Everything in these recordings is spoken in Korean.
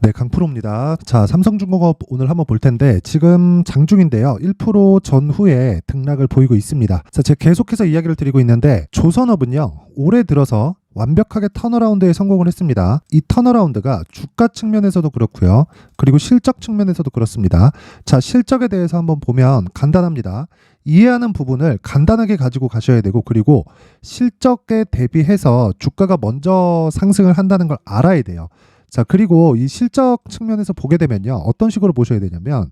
네, 강프로입니다. 자, 삼성중공업 오늘 한번 볼 텐데 지금 장중인데요. 1% 전후에 등락을 보이고 있습니다. 자, 제가 계속해서 이야기를 드리고 있는데 조선업은요. 올해 들어서 완벽하게 턴어라운드에 성공을 했습니다. 이 턴어라운드가 주가 측면에서도 그렇고요. 그리고 실적 측면에서도 그렇습니다. 자, 실적에 대해서 한번 보면 간단합니다. 이해하는 부분을 간단하게 가지고 가셔야 되고, 그리고 실적에 대비해서 주가가 먼저 상승을 한다는 걸 알아야 돼요. 자, 그리고 이 실적 측면에서 보게 되면요. 어떤 식으로 보셔야 되냐면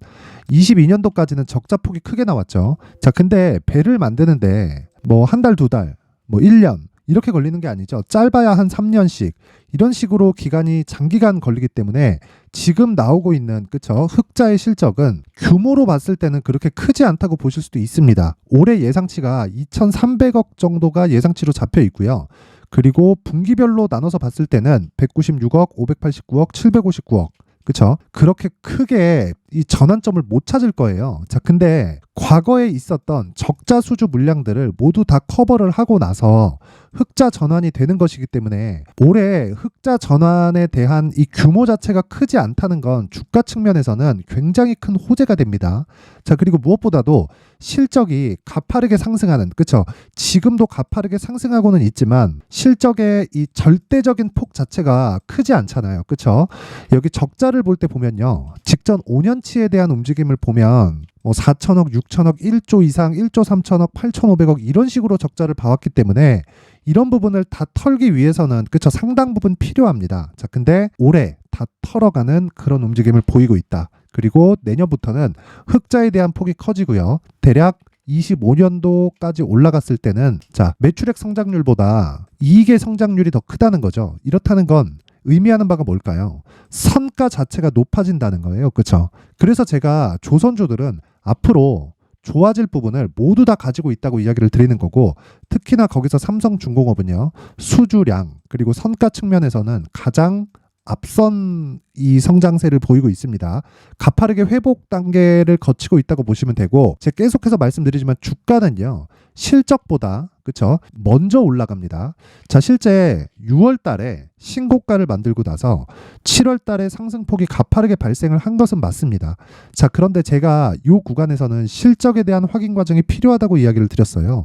22년도까지는 적자폭이 크게 나왔죠. 자, 근데 배를 만드는데 뭐 한 달, 두 달, 뭐 1년 이렇게 걸리는 게 아니죠. 짧아야 한 3년씩 이런 식으로 기간이 장기간 걸리기 때문에 지금 나오고 있는 그쵸 흑자의 실적은 규모로 봤을 때는 그렇게 크지 않다고 보실 수도 있습니다. 올해 예상치가 2,300억 정도가 예상치로 잡혀 있고요. 그리고 분기별로 나눠서 봤을 때는 196억, 589억, 759억. 그쵸? 그렇게 크게 이 전환점을 못 찾을 거예요. 자, 근데 과거에 있었던 적자 수주 물량들을 모두 다 커버를 하고 나서 흑자 전환이 되는 것이기 때문에 올해 흑자 전환에 대한 이 규모 자체가 크지 않다는 건 주가 측면에서는 굉장히 큰 호재가 됩니다. 자, 그리고 무엇보다도 실적이 가파르게 상승하는, 그쵸? 지금도 가파르게 상승하고는 있지만 실적의 이 절대적인 폭 자체가 크지 않잖아요. 그쵸? 여기 적자를 볼 때 보면요. 직전 5년치에 대한 움직임을 보면 뭐 4천억, 6천억, 1조 이상, 1조 3천억, 8,500억 이런 식으로 적자를 봐왔기 때문에 이런 부분을 다 털기 위해서는 그쵸 상당 부분 필요합니다. 자, 근데 올해 다 털어가는 그런 움직임을 보이고 있다. 그리고 내년부터는 흑자에 대한 폭이 커지고요. 대략 25년도까지 올라갔을 때는 자, 매출액 성장률보다 이익의 성장률이 더 크다는 거죠. 이렇다는 건 의미하는 바가 뭘까요? 선가 자체가 높아진다는 거예요. 그렇죠? 그래서 제가 조선주들은 앞으로 좋아질 부분을 모두 다 가지고 있다고 이야기를 드리는 거고, 특히나 거기서 삼성중공업은요. 수주량 그리고 선가 측면에서는 가장 앞선 이 성장세를 보이고 있습니다. 가파르게 회복 단계를 거치고 있다고 보시면 되고, 제가 계속해서 말씀드리지만 주가는요. 실적보다 그쵸 먼저 올라갑니다. 자, 실제 6월 달에 신고가를 만들고 나서 7월 달에 상승폭이 가파르게 발생을 한 것은 맞습니다. 자, 그런데 제가 이 구간에서는 실적에 대한 확인 과정이 필요하다고 이야기를 드렸어요.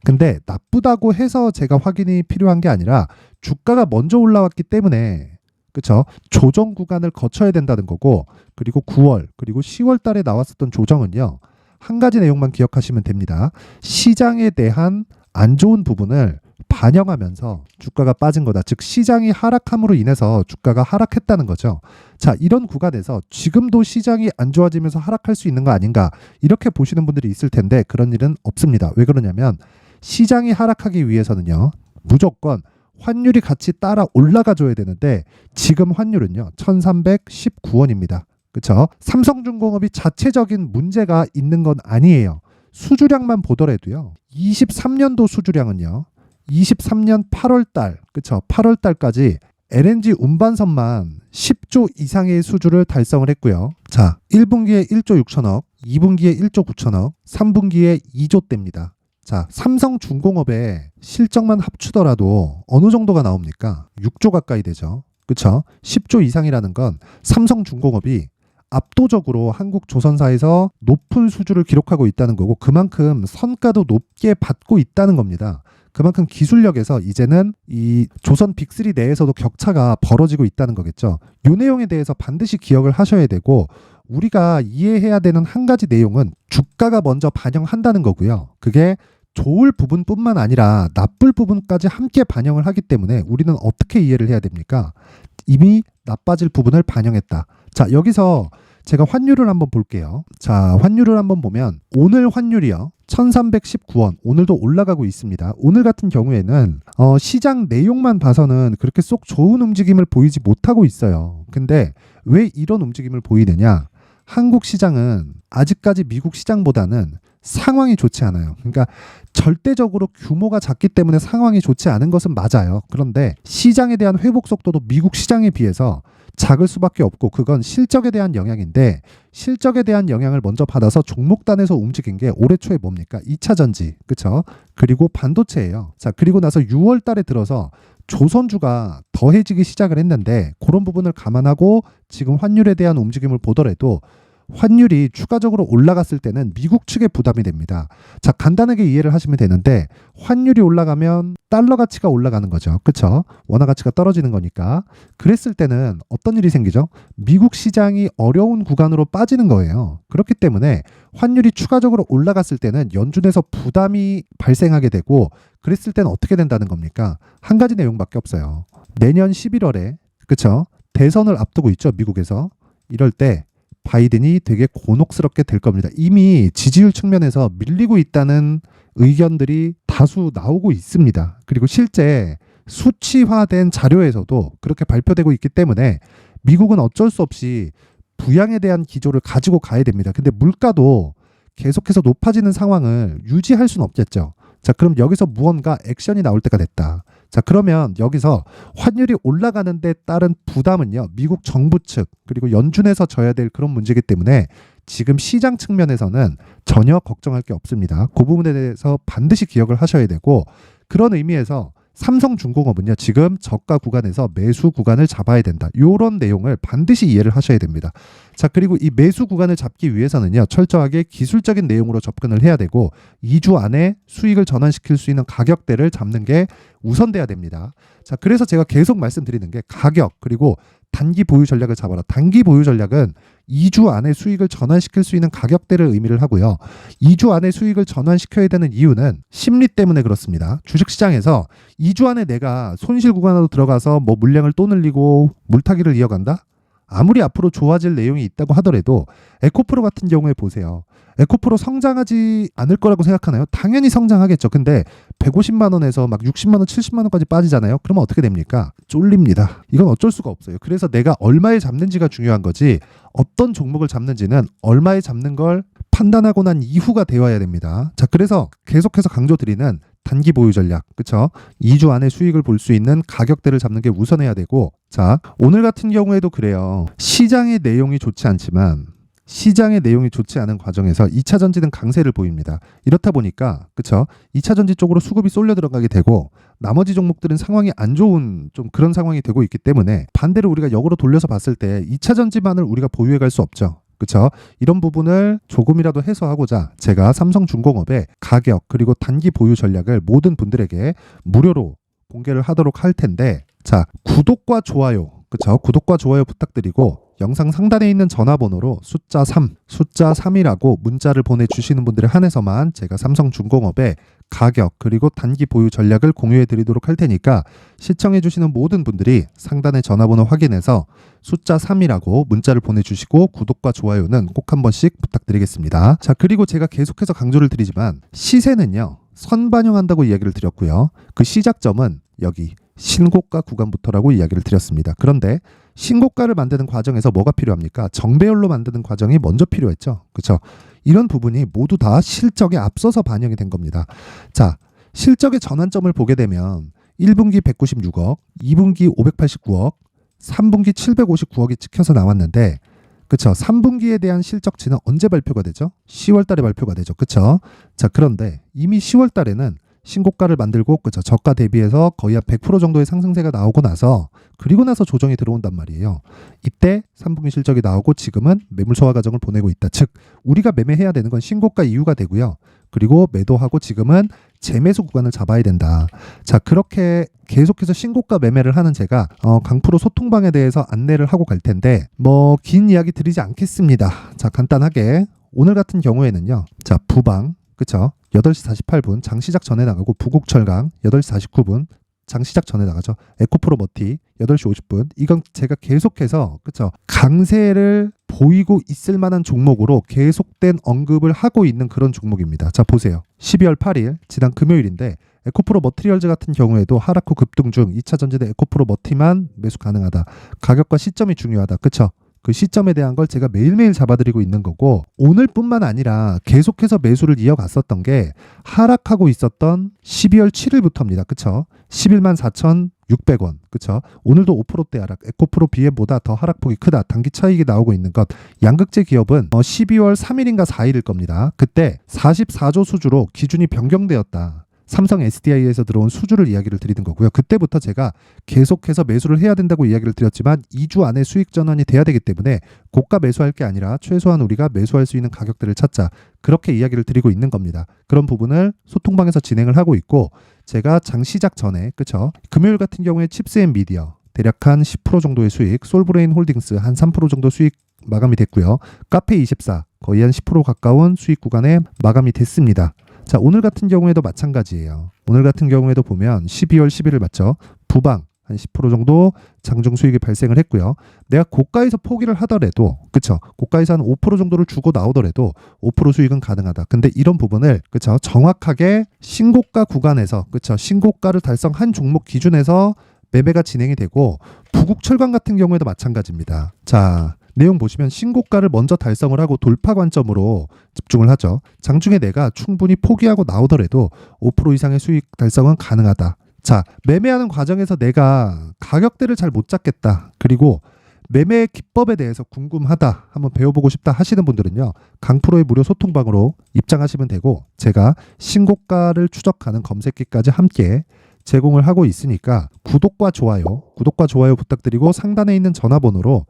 근데 나쁘다고 해서 제가 확인이 필요한 게 아니라 주가가 먼저 올라왔기 때문에 그쵸? 조정 구간을 거쳐야 된다는 거고, 그리고 9월 그리고 10월 달에 나왔었던 조정은요. 한 가지 내용만 기억하시면 됩니다. 시장에 대한 안 좋은 부분을 반영하면서 주가가 빠진 거다. 즉 시장이 하락함으로 인해서 주가가 하락했다는 거죠. 자, 이런 구간에서 지금도 시장이 안 좋아지면서 하락할 수 있는 거 아닌가 이렇게 보시는 분들이 있을 텐데 그런 일은 없습니다. 왜 그러냐면 시장이 하락하기 위해서는요. 무조건 환율이 같이 따라 올라가 줘야 되는데 지금 환율은요 1319원입니다. 그렇죠? 삼성중공업이 자체적인 문제가 있는 건 아니에요. 수주량만 보더라도요 23년도 수주량은요 23년 8월달 그렇죠? 8월달까지 LNG 운반선만 10조 이상의 수주를 달성을 했고요. 자, 1분기에 1조 6천억, 2분기에 1조 9천억, 3분기에 2조대입니다. 자, 삼성중공업의 실적만 합치더라도 어느 정도가 나옵니까? 6조 가까이 되죠. 그쵸? 10조 이상이라는 건 삼성중공업이 압도적으로 한국 조선사에서 높은 수주를 기록하고 있다는 거고 그만큼 선가도 높게 받고 있다는 겁니다. 그만큼 기술력에서 이제는 이 조선 빅3 내에서도 격차가 벌어지고 있다는 거겠죠. 이 내용에 대해서 반드시 기억을 하셔야 되고 우리가 이해해야 되는 한 가지 내용은 주가가 먼저 반영한다는 거고요. 그게 좋을 부분뿐만 아니라 나쁠 부분까지 함께 반영을 하기 때문에 우리는 어떻게 이해를 해야 됩니까? 이미 나빠질 부분을 반영했다. 자, 여기서 제가 환율을 한번 볼게요. 자, 환율을 한번 보면 오늘 환율이요. 1319원. 오늘도 올라가고 있습니다. 오늘 같은 경우에는 시장 내용만 봐서는 그렇게 쏙 좋은 움직임을 보이지 못하고 있어요. 근데 왜 이런 움직임을 보이느냐? 한국 시장은 아직까지 미국 시장보다는 상황이 좋지 않아요. 그러니까 절대적으로 규모가 작기 때문에 상황이 좋지 않은 것은 맞아요. 그런데 시장에 대한 회복 속도도 미국 시장에 비해서 작을 수밖에 없고 그건 실적에 대한 영향인데 실적에 대한 영향을 먼저 받아서 종목단에서 움직인 게 올해 초에 뭡니까? 2차 전지, 그쵸? 그리고 반도체예요. 자, 그리고 나서 6월 달에 들어서 조선주가 더 더해지기 시작을 했는데 그런 부분을 감안하고 지금 환율에 대한 움직임을 보더라도 환율이 추가적으로 올라갔을 때는 미국 측에 부담이 됩니다. 자, 간단하게 이해를 하시면 되는데 환율이 올라가면 달러 가치가 올라가는 거죠. 그렇죠? 원화 가치가 떨어지는 거니까. 그랬을 때는 어떤 일이 생기죠? 미국 시장이 어려운 구간으로 빠지는 거예요. 그렇기 때문에 환율이 추가적으로 올라갔을 때는 연준에서 부담이 발생하게 되고 그랬을 때는 어떻게 된다는 겁니까? 한 가지 내용밖에 없어요. 내년 11월에 그렇죠? 대선을 앞두고 있죠. 미국에서. 이럴 때 바이든이 되게 곤혹스럽게 될 겁니다. 이미 지지율 측면에서 밀리고 있다는 의견들이 다수 나오고 있습니다. 그리고 실제 수치화된 자료에서도 그렇게 발표되고 있기 때문에 미국은 어쩔 수 없이 부양에 대한 기조를 가지고 가야 됩니다. 근데 물가도 계속해서 높아지는 상황을 유지할 수는 없겠죠. 자, 그럼 여기서 무언가 액션이 나올 때가 됐다. 자, 그러면 여기서 환율이 올라가는 데 따른 부담은요, 미국 정부 측 그리고 연준에서 져야 될 그런 문제이기 때문에 지금 시장 측면에서는 전혀 걱정할 게 없습니다. 그 부분에 대해서 반드시 기억을 하셔야 되고, 그런 의미에서 삼성중공업은요, 지금 저가 구간에서 매수 구간을 잡아야 된다. 이런 내용을 반드시 이해를 하셔야 됩니다. 자, 그리고 이 매수 구간을 잡기 위해서는요, 철저하게 기술적인 내용으로 접근을 해야 되고 2주 안에 수익을 전환시킬 수 있는 가격대를 잡는 게 우선돼야 됩니다. 자, 그래서 제가 계속 말씀드리는 게 가격 그리고 단기 보유 전략을 잡아라. 단기 보유 전략은 2주 안에 수익을 전환시킬 수 있는 가격대를 의미를 하고요. 2주 안에 수익을 전환시켜야 되는 이유는 심리 때문에 그렇습니다. 주식시장에서 2주 안에 내가 손실 구간으로 들어가서 뭐 물량을 또 늘리고 물타기를 이어간다? 아무리 앞으로 좋아질 내용이 있다고 하더라도 에코프로 같은 경우에 보세요. 에코프로 성장하지 않을 거라고 생각하나요? 당연히 성장하겠죠. 근데 150만 원에서 막 60만 원, 70만 원까지 빠지잖아요. 그러면 어떻게 됩니까? 쫄립니다. 이건 어쩔 수가 없어요. 그래서 내가 얼마에 잡는지가 중요한 거지, 어떤 종목을 잡는지는 얼마에 잡는 걸 판단하고 난 이후가 되어야 됩니다. 자, 그래서 계속해서 강조드리는 단기 보유 전략, 그쵸? 2주 안에 수익을 볼 수 있는 가격대를 잡는 게 우선해야 되고, 자, 오늘 같은 경우에도 그래요. 시장의 내용이 좋지 않지만 시장의 내용이 좋지 않은 과정에서 2차 전지는 강세를 보입니다. 이렇다 보니까 그쵸? 2차 전지 쪽으로 수급이 쏠려 들어가게 되고 나머지 종목들은 상황이 안 좋은 좀 그런 상황이 되고 있기 때문에 반대로 우리가 역으로 돌려서 봤을 때 2차 전지만을 우리가 보유해 갈 수 없죠. 그렇죠? 이런 부분을 조금이라도 해소하고자 제가 삼성중공업의 가격 그리고 단기 보유 전략을 모든 분들에게 무료로 공개를 하도록 할 텐데, 자, 구독과 좋아요, 그렇죠? 구독과 좋아요 부탁드리고 영상 상단에 있는 전화번호로 숫자 3이라고 문자를 보내주시는 분들에 한해서만 제가 삼성중공업의 가격 그리고 단기 보유 전략을 공유해 드리도록 할 테니까 시청해 주시는 모든 분들이 상단의 전화번호 확인해서 숫자 3이라고 문자를 보내주시고 구독과 좋아요는 꼭 한 번씩 부탁드리겠습니다. 자, 그리고 제가 계속해서 강조를 드리지만 시세는요, 선반영한다고 이야기를 드렸고요. 그 시작점은 여기 신고가 구간부터라고 이야기를 드렸습니다. 그런데 신고가를 만드는 과정에서 뭐가 필요합니까? 정배열로 만드는 과정이 먼저 필요했죠. 그렇죠? 이런 부분이 모두 다 실적에 앞서서 반영이 된 겁니다. 자, 실적의 전환점을 보게 되면 1분기 196억, 2분기 589억, 3분기 759억이 찍혀서 나왔는데, 그쵸? 3분기에 대한 실적치는 언제 발표가 되죠? 10월 달에 발표가 되죠. 그쵸? 자, 그런데 이미 10월 달에는 신고가를 만들고, 그쵸? 저가 대비해서 거의 한 100% 정도의 상승세가 나오고 나서, 그리고 나서 조정이 들어온단 말이에요. 이때 3분기 실적이 나오고 지금은 매물 소화 과정을 보내고 있다. 즉, 우리가 매매해야 되는 건 신고가 이후가 되고요. 그리고 매도하고 지금은 재매수 구간을 잡아야 된다. 자, 그렇게 계속해서 신고가 매매를 하는 제가 강프로 소통방에 대해서 안내를 하고 갈 텐데 뭐 긴 이야기 드리지 않겠습니다. 자, 간단하게 오늘 같은 경우에는요. 자, 부방, 그쵸? 8시 48분 장 시작 전에 나가고 부곡철강 8시 49분 장 시작 전에 나가죠. 에코프로 머티 8시 50분. 이건 제가 계속해서 그쵸? 강세를 보이고 있을 만한 종목으로 계속된 언급을 하고 있는 그런 종목입니다. 자, 보세요. 12월 8일 지난 금요일인데 에코프로 머티리얼즈 같은 경우에도 하락 후 급등 중 2차 전지대 에코프로 머티만 매수 가능하다. 가격과 시점이 중요하다. 그쵸? 그 시점에 대한 걸 제가 매일매일 잡아드리고 있는 거고, 오늘뿐만 아니라 계속해서 매수를 이어갔었던 게 하락하고 있었던 12월 7일부터입니다. 그쵸? 11만 4,600원. 그쵸? 오늘도 5%대 하락. 에코프로 BM보다 더 하락폭이 크다. 단기 차익이 나오고 있는 것. 양극재 기업은 12월 3일인가 4일일 겁니다. 그때 44조 수주로 기준이 변경되었다. 삼성 SDI에서 들어온 수주를 이야기를 드리는 거고요. 그때부터 제가 계속해서 매수를 해야 된다고 이야기를 드렸지만 2주 안에 수익 전환이 돼야 되기 때문에 고가 매수할 게 아니라 최소한 우리가 매수할 수 있는 가격대를 찾자. 그렇게 이야기를 드리고 있는 겁니다. 그런 부분을 소통방에서 진행을 하고 있고 제가 장 시작 전에 그쵸? 금요일 같은 경우에 칩스앤미디어 대략 한 10% 정도의 수익, 솔브레인 홀딩스 한 3% 정도 수익 마감이 됐고요. 카페24 거의 한 10% 가까운 수익 구간에 마감이 됐습니다. 자, 오늘 같은 경우에도 마찬가지예요. 오늘 같은 경우에도 보면 12월 10일을 맞죠? 부방 한 10% 정도 장중 수익이 발생을 했고요. 내가 고가에서 포기를 하더라도 그쵸? 고가에서 한 5% 정도를 주고 나오더라도 5% 수익은 가능하다. 근데 이런 부분을 그쵸? 정확하게 신고가 구간에서 그쵸? 신고가를 달성한 종목 기준에서 매매가 진행이 되고 부국철강 같은 경우에도 마찬가지입니다. 자, 내용 보시면 신고가를 먼저 달성을 하고 돌파 관점으로 집중을 하죠. 장중에 내가 충분히 포기하고 나오더라도 5% 이상의 수익 달성은 가능하다. 자, 매매하는 과정에서 내가 가격대를 잘 못 잡겠다. 그리고 매매 기법에 대해서 궁금하다. 한번 배워보고 싶다 하시는 분들은요. 강프로의 무료 소통방으로 입장하시면 되고 제가 신고가를 추적하는 검색기까지 함께 제공을 하고 있으니까 구독과 좋아요 부탁드리고 상단에 있는 전화번호로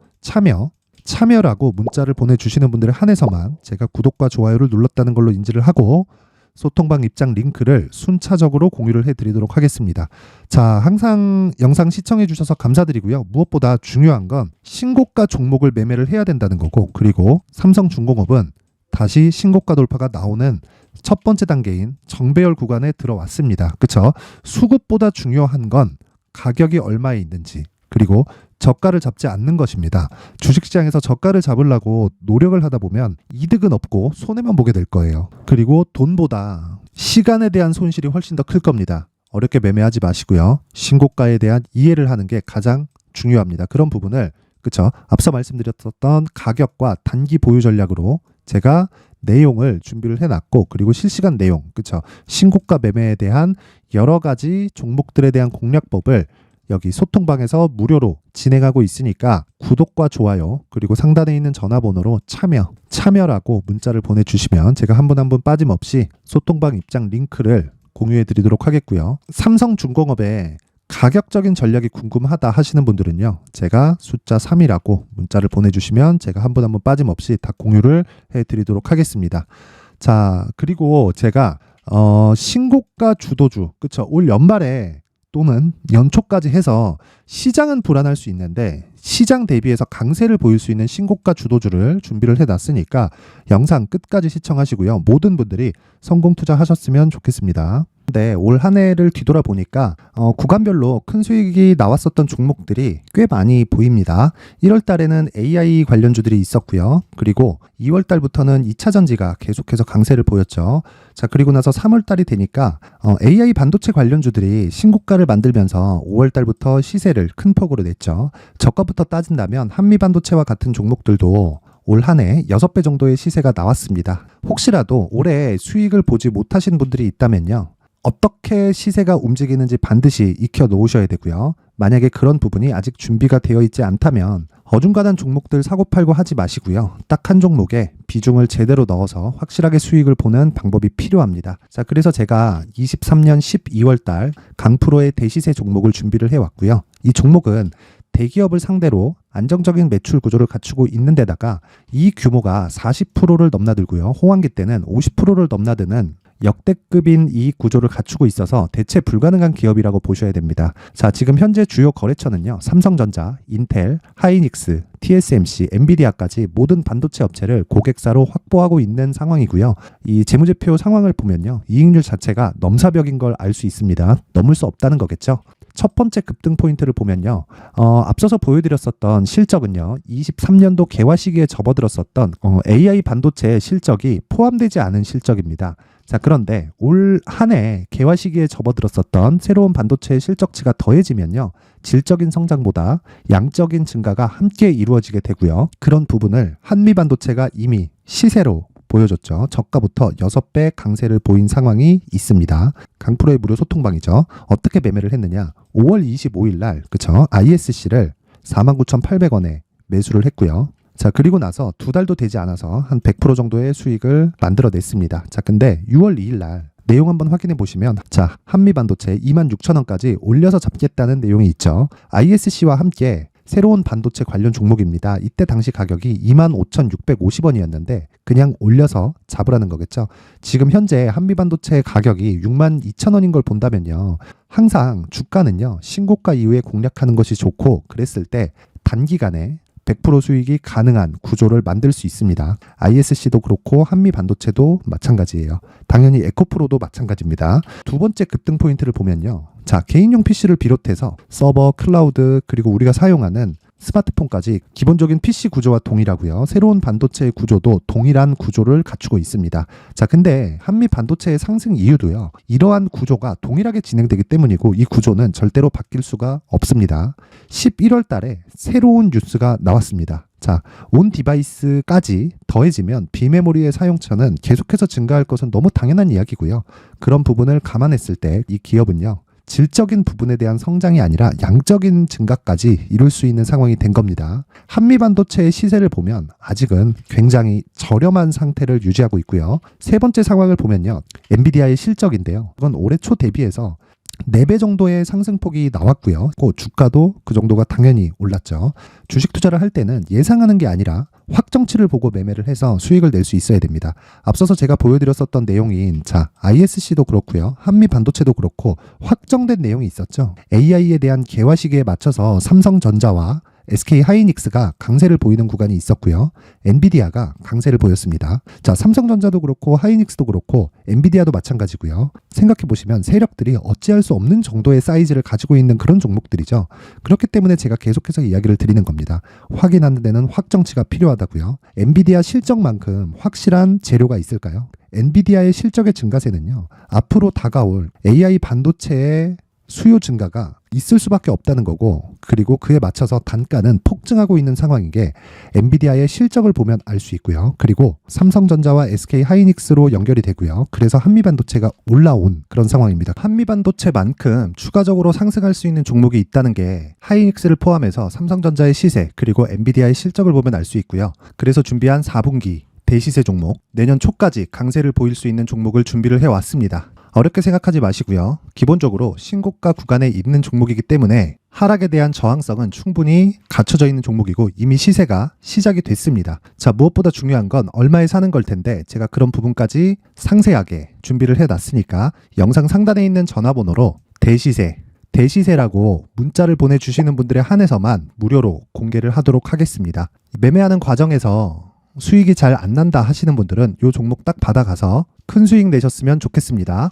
참여라고 문자를 보내주시는 분들에 한해서만 제가 구독과 좋아요를 눌렀다는 걸로 인지를 하고 소통방 입장 링크를 순차적으로 공유를 해드리도록 하겠습니다. 자, 항상 영상 시청해 주셔서 감사드리고요. 무엇보다 중요한 건 신고가 종목을 매매를 해야 된다는 거고 그리고 삼성중공업은 다시 신고가 돌파가 나오는 첫 번째 단계인 정배열 구간에 들어왔습니다. 그쵸? 수급보다 중요한 건 가격이 얼마에 있는지 그리고 저가를 잡지 않는 것입니다. 주식시장에서 저가를 잡으려고 노력을 하다 보면 이득은 없고 손해만 보게 될 거예요. 그리고 돈보다 시간에 대한 손실이 훨씬 더 클 겁니다. 어렵게 매매하지 마시고요. 신고가에 대한 이해를 하는 게 가장 중요합니다. 그런 부분을 그쵸? 앞서 말씀드렸던 가격과 단기 보유 전략으로 제가 내용을 준비를 해놨고 그리고 실시간 내용 그쵸? 신고가 매매에 대한 여러 가지 종목들에 대한 공략법을 여기 소통방에서 무료로 진행하고 있으니까 구독과 좋아요 그리고 상단에 있는 전화번호로 참여라고 문자를 보내주시면 제가 한 분 한 분 빠짐없이 소통방 입장 링크를 공유해 드리도록 하겠고요. 삼성중공업의 가격적인 전략이 궁금하다 하시는 분들은요. 제가 숫자 3이라고 문자를 보내주시면 제가 한 분 한 분 빠짐없이 다 공유를 해드리도록 하겠습니다. 자, 그리고 제가 신고가 주도주 그쵸? 올 연말에 또는 연초까지 해서 시장은 불안할 수 있는데 시장 대비해서 강세를 보일 수 있는 신고가 주도주를 준비를 해놨으니까 영상 끝까지 시청하시고요. 모든 분들이 성공 투자하셨으면 좋겠습니다. 네, 올 한 해를 뒤돌아보니까 구간별로 큰 수익이 나왔었던 종목들이 꽤 많이 보입니다. 1월 달에는 AI 관련주들이 있었고요. 그리고 2월 달부터는 2차 전지가 계속해서 강세를 보였죠. 자, 그리고 나서 3월 달이 되니까 AI 반도체 관련주들이 신고가를 만들면서 5월 달부터 시세를 큰 폭으로 냈죠. 저가부터 따진다면 한미 반도체와 같은 종목들도 올 한 해 6배 정도의 시세가 나왔습니다. 혹시라도 올해 수익을 보지 못하신 분들이 있다면요. 어떻게 시세가 움직이는지 반드시 익혀 놓으셔야 되고요. 만약에 그런 부분이 아직 준비가 되어 있지 않다면 어중간한 종목들 사고팔고 하지 마시고요. 딱 한 종목에 비중을 제대로 넣어서 확실하게 수익을 보는 방법이 필요합니다. 자, 그래서 제가 23년 12월 달 강프로의 대시세 종목을 준비를 해왔고요. 이 종목은 대기업을 상대로 안정적인 매출 구조를 갖추고 있는 데다가 이 규모가 40%를 넘나들고요. 호황기 때는 50%를 넘나드는 역대급인 이익 구조를 갖추고 있어서 대체 불가능한 기업이라고 보셔야 됩니다. 자, 지금 현재 주요 거래처는요. 삼성전자, 인텔, 하이닉스, TSMC, 엔비디아까지 모든 반도체 업체를 고객사로 확보하고 있는 상황이고요. 이 재무제표 상황을 보면요. 이익률 자체가 넘사벽인 걸 알 수 있습니다. 넘을 수 없다는 거겠죠. 첫 번째 급등 포인트를 보면요. 앞서서 보여드렸었던 실적은요. 23년도 개화 시기에 접어들었었던 AI 반도체의 실적이 포함되지 않은 실적입니다. 자, 그런데 올 한 해 개화 시기에 접어들었었던 새로운 반도체의 실적치가 더해지면요. 질적인 성장보다 양적인 증가가 함께 이루어지게 되고요. 그런 부분을 한미 반도체가 이미 시세로 보여줬죠. 저가부터 6배 강세를 보인 상황이 있습니다. 강프로의 무료 소통방이죠. 어떻게 매매를 했느냐. 5월 25일 날 그쵸? ISC를 49,800원에 매수를 했고요. 자, 그리고 나서 2달도 되지 않아서 한 100% 정도의 수익을 만들어냈습니다. 자, 근데 6월 2일 날 내용 한번 확인해 보시면 자, 한미반도체 26,000원까지 올려서 잡겠다는 내용이 있죠. ISC와 함께 새로운 반도체 관련 종목입니다. 이때 당시 가격이 25,650원이었는데 그냥 올려서 잡으라는 거겠죠. 지금 현재 한미반도체 가격이 62,000원인 걸 본다면요. 항상 주가는요. 신고가 이후에 공략하는 것이 좋고 그랬을 때 단기간에 100% 수익이 가능한 구조를 만들 수 있습니다. ISC도 그렇고 한미반도체도 마찬가지예요. 당연히 에코프로도 마찬가지입니다. 두 번째 급등 포인트를 보면요. 자, 개인용 PC를 비롯해서 서버, 클라우드, 그리고 우리가 사용하는 스마트폰까지 기본적인 PC 구조와 동일하고요. 새로운 반도체의 구조도 동일한 구조를 갖추고 있습니다. 자, 근데 한미 반도체의 상승 이유도요. 이러한 구조가 동일하게 진행되기 때문이고 이 구조는 절대로 바뀔 수가 없습니다. 11월 달에 새로운 뉴스가 나왔습니다. 자, 온 디바이스까지 더해지면 비메모리의 사용처는 계속해서 증가할 것은 너무 당연한 이야기고요. 그런 부분을 감안했을 때 이 기업은요. 질적인 부분에 대한 성장이 아니라 양적인 증가까지 이룰 수 있는 상황이 된 겁니다. 한미반도체의 시세를 보면 아직은 굉장히 저렴한 상태를 유지하고 있고요. 세 번째 상황을 보면요. 엔비디아의 실적인데요. 그건 올해 초 대비해서 4배 정도의 상승폭이 나왔고요. 주가도 그 정도가 당연히 올랐죠. 주식 투자를 할 때는 예상하는 게 아니라 확정치를 보고 매매를 해서 수익을 낼 수 있어야 됩니다. 앞서서 제가 보여드렸었던 내용인 자, ISC도 그렇고요. 한미 반도체도 그렇고 확정된 내용이 있었죠. AI에 대한 개화 시기에 맞춰서 삼성전자와 SK 하이닉스가 강세를 보이는 구간이 있었고요. 엔비디아가 강세를 보였습니다. 자, 삼성전자도 그렇고 하이닉스도 그렇고 엔비디아도 마찬가지고요. 생각해 보시면 세력들이 어찌할 수 없는 정도의 사이즈를 가지고 있는 그런 종목들이죠. 그렇기 때문에 제가 계속해서 이야기를 드리는 겁니다. 확인하는 데는 확정치가 필요하다고요. 엔비디아 실적만큼 확실한 재료가 있을까요? 엔비디아의 실적의 증가세는요. 앞으로 다가올 AI 반도체의 수요 증가가 있을 수밖에 없다는 거고 그리고 그에 맞춰서 단가는 폭증하고 있는 상황인 게 엔비디아의 실적을 보면 알 수 있고요. 그리고 삼성전자와 SK 하이닉스로 연결이 되고요. 그래서 한미반도체가 올라온 그런 상황입니다. 한미반도체만큼 추가적으로 상승할 수 있는 종목이 있다는 게 하이닉스를 포함해서 삼성전자의 시세 그리고 엔비디아의 실적을 보면 알 수 있고요. 그래서 준비한 4분기 대시세 종목 내년 초까지 강세를 보일 수 있는 종목을 준비를 해왔습니다. 어렵게 생각하지 마시고요. 기본적으로 신고가 구간에 있는 종목이기 때문에 하락에 대한 저항성은 충분히 갖춰져 있는 종목이고 이미 시세가 시작이 됐습니다. 자, 무엇보다 중요한 건 얼마에 사는 걸 텐데 제가 그런 부분까지 상세하게 준비를 해놨으니까 영상 상단에 있는 전화번호로 대시세라고 문자를 보내주시는 분들에 한해서만 무료로 공개를 하도록 하겠습니다. 매매하는 과정에서 수익이 잘 안 난다 하시는 분들은 이 종목 딱 받아가서 큰 수익 내셨으면 좋겠습니다.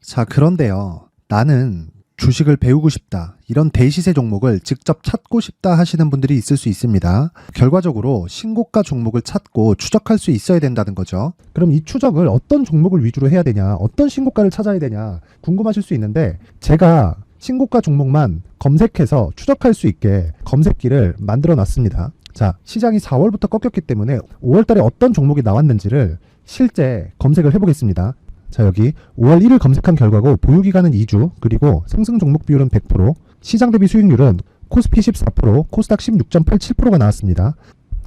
자, 그런데요. 나는 주식을 배우고 싶다. 이런 대시세 종목을 직접 찾고 싶다 하시는 분들이 있을 수 있습니다. 결과적으로 신고가 종목을 찾고 추적할 수 있어야 된다는 거죠. 그럼 이 추적을 어떤 종목을 위주로 해야 되냐, 어떤 신고가를 찾아야 되냐 궁금하실 수 있는데 제가 신고가 종목만 검색해서 추적할 수 있게 검색기를 만들어 놨습니다. 자, 시장이 4월부터 꺾였기 때문에 5월 달에 어떤 종목이 나왔는지를 실제 검색을 해보겠습니다. 자, 여기 5월 1일 검색한 결과고 보유기간은 2주 그리고 상승 종목 비율은 100%, 시장 대비 수익률은 코스피 14%, 코스닥 16.87%가 나왔습니다.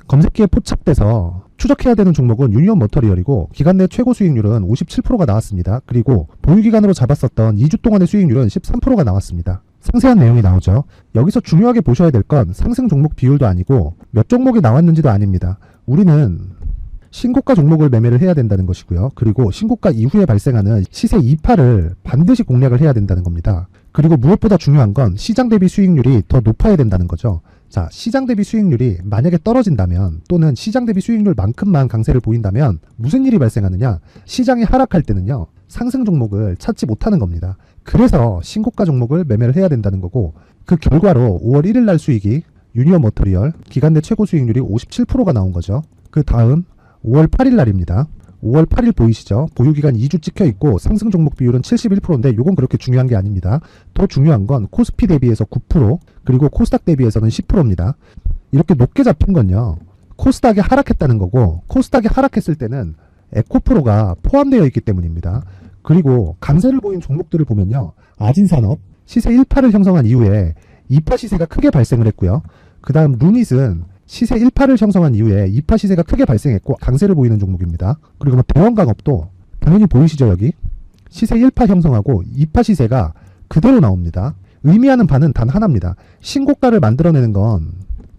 검색기에 포착돼서 추적해야 되는 종목은 유니온 머터리얼이고 기간 내 최고 수익률은 57%가 나왔습니다. 그리고 보유기간으로 잡았었던 2주 동안의 수익률은 13%가 나왔습니다. 상세한 내용이 나오죠. 여기서 중요하게 보셔야 될 건 상승 종목 비율도 아니고 몇 종목이 나왔는지도 아닙니다. 우리는 신고가 종목을 매매를 해야 된다는 것이고요. 그리고 신고가 이후에 발생하는 시세 이파를 반드시 공략을 해야 된다는 겁니다. 그리고 무엇보다 중요한 건 시장 대비 수익률이 더 높아야 된다는 거죠. 자, 시장 대비 수익률이 만약에 떨어진다면 또는 시장 대비 수익률만큼만 강세를 보인다면 무슨 일이 발생하느냐? 시장이 하락할 때는요. 상승 종목을 찾지 못하는 겁니다. 그래서 신고가 종목을 매매를 해야 된다는 거고 그 결과로 5월 1일 날 수익이 유니온 머터리얼 기간 내 최고 수익률이 57%가 나온 거죠. 그 다음 5월 8일 날입니다. 5월 8일 보이시죠? 보유기간 2주 찍혀 있고 상승 종목 비율은 71%인데 이건 그렇게 중요한 게 아닙니다. 더 중요한 건 코스피 대비해서 9% 그리고 코스닥 대비해서는 10%입니다. 이렇게 높게 잡힌 건요. 코스닥이 하락했다는 거고 코스닥이 하락했을 때는 에코프로가 포함되어 있기 때문입니다. 그리고 강세를 보인 종목들을 보면요. 아진산업 시세 1파를 형성한 이후에 2파 시세가 크게 발생을 했고요. 그 다음 루닛은 시세 1파를 형성한 이후에 2파 시세가 크게 발생했고 강세를 보이는 종목입니다. 그리고 대원강업도 당연히 보이시죠 여기? 시세 1파 형성하고 2파 시세가 그대로 나옵니다. 의미하는 바는 단 하나입니다. 신고가를 만들어내는 건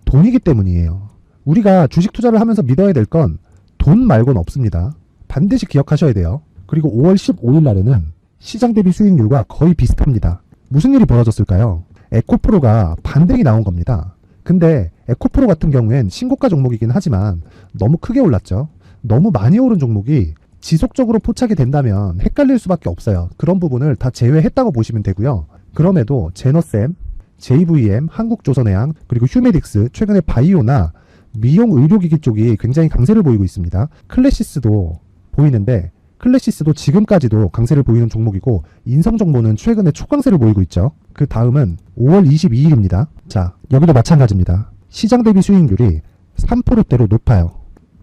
돈이기 때문이에요. 우리가 주식 투자를 하면서 믿어야 될 건 돈 말고는 없습니다. 반드시 기억하셔야 돼요. 그리고 5월 15일 날에는 시장 대비 수익률과 거의 비슷합니다. 무슨 일이 벌어졌을까요? 에코프로가 반등이 나온 겁니다. 근데 에코프로 같은 경우엔 신고가 종목이긴 하지만 너무 크게 올랐죠. 너무 많이 오른 종목이 지속적으로 포착이 된다면 헷갈릴 수밖에 없어요. 그런 부분을 다 제외했다고 보시면 되고요. 그럼에도 제너셈, JVM, 한국조선해양, 그리고 휴메딕스, 최근에 바이오나 미용 의료기기 쪽이 굉장히 강세를 보이고 있습니다. 클래시스도 보이는데 클래시스도 지금까지도 강세를 보이는 종목이고 인성정보는 최근에 초강세를 보이고 있죠. 그 다음은 5월 22일입니다. 자, 여기도 마찬가지입니다. 시장 대비 수익률이 3%대로 높아요.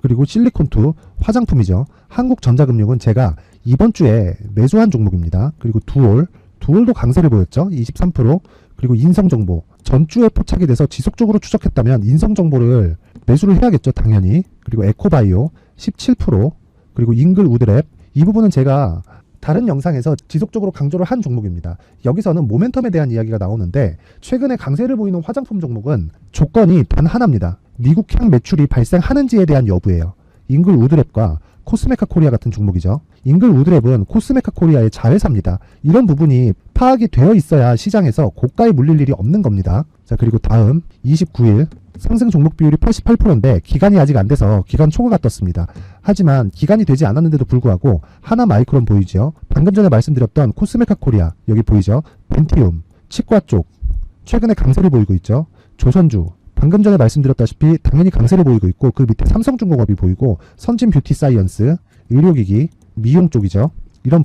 그리고 실리콘2 화장품이죠. 한국전자금융은 제가 이번 주에 매수한 종목입니다. 그리고 두올도 강세를 보였죠. 23%. 그리고 인성정보 전주에 포착이 돼서 지속적으로 추적했다면 인성정보를 매수를 해야겠죠. 당연히. 그리고 에코바이오 17%. 그리고 잉글우드랩 이 부분은 제가 다른 영상에서 지속적으로 강조를 한 종목입니다. 여기서는 모멘텀에 대한 이야기가 나오는데 최근에 강세를 보이는 화장품 종목은 조건이 단 하나입니다. 미국향 매출이 발생하는지에 대한 여부예요. 잉글우드랩과 코스메카 코리아 같은 종목이죠. 잉글우드랩은 코스메카 코리아의 자회사입니다. 이런 부분이 파악이 되어 있어야 시장에서 고가에 물릴 일이 없는 겁니다. 자, 그리고 다음 29일 상승 종목 비율이 88%인데 기간이 아직 안 돼서 기간 초과가 떴습니다. 하지만 기간이 되지 않았는데도 불구하고 하나마이크론 보이죠. 방금 전에 말씀드렸던 코스메카 코리아 여기 보이죠. 벤티움, 치과 쪽 최근에 강세를 보이고 있죠. 조선주 방금 전에 말씀드렸다시피 당연히 강세를 보이고 있고 그 밑에 삼성중공업이 보이고 선진 뷰티 사이언스, 의료기기, 미용 쪽이죠. 이런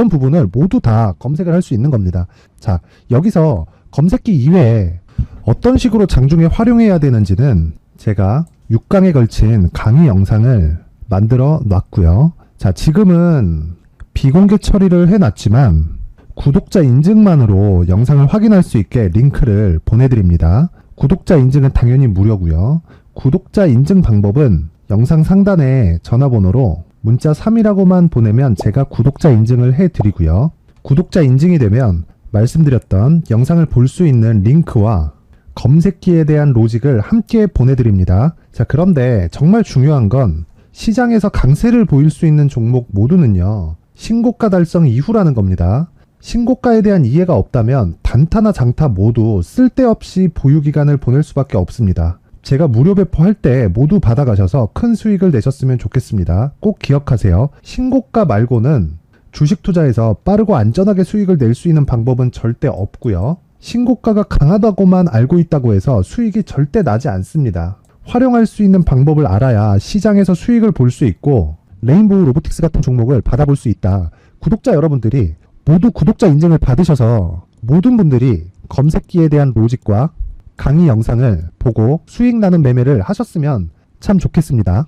부분을 모두 다 검색을 할 수 있는 겁니다. 자, 여기서 검색기 이외에 어떤 식으로 장중에 활용해야 되는지는 제가 6강에 걸친 강의 영상을 만들어 놨고요. 자, 지금은 비공개 처리를 해놨지만 구독자 인증만으로 영상을 확인할 수 있게 링크를 보내드립니다. 구독자 인증은 당연히 무료고요. 구독자 인증 방법은 영상 상단에 전화번호로 문자 3이라고만 보내면 제가 구독자 인증을 해드리고요. 구독자 인증이 되면 말씀드렸던 영상을 볼 수 있는 링크와 검색기에 대한 로직을 함께 보내드립니다. 자, 그런데 정말 중요한 건 시장에서 강세를 보일 수 있는 종목 모두는요. 신고가 달성 이후라는 겁니다. 신고가에 대한 이해가 없다면 단타나 장타 모두 쓸데없이 보유기간을 보낼 수밖에 없습니다. 제가 무료 배포할 때 모두 받아가셔서 큰 수익을 내셨으면 좋겠습니다. 꼭 기억하세요. 신고가 말고는 주식 투자에서 빠르고 안전하게 수익을 낼 수 있는 방법은 절대 없고요. 신고가가 강하다고만 알고 있다고 해서 수익이 절대 나지 않습니다. 활용할 수 있는 방법을 알아야 시장에서 수익을 볼 수 있고 레인보우 로보틱스 같은 종목을 받아볼 수 있다. 구독자 여러분들이 모두 구독자 인증을 받으셔서 모든 분들이 검색기에 대한 로직과 강의 영상을 보고 수익 나는 매매를 하셨으면 참 좋겠습니다.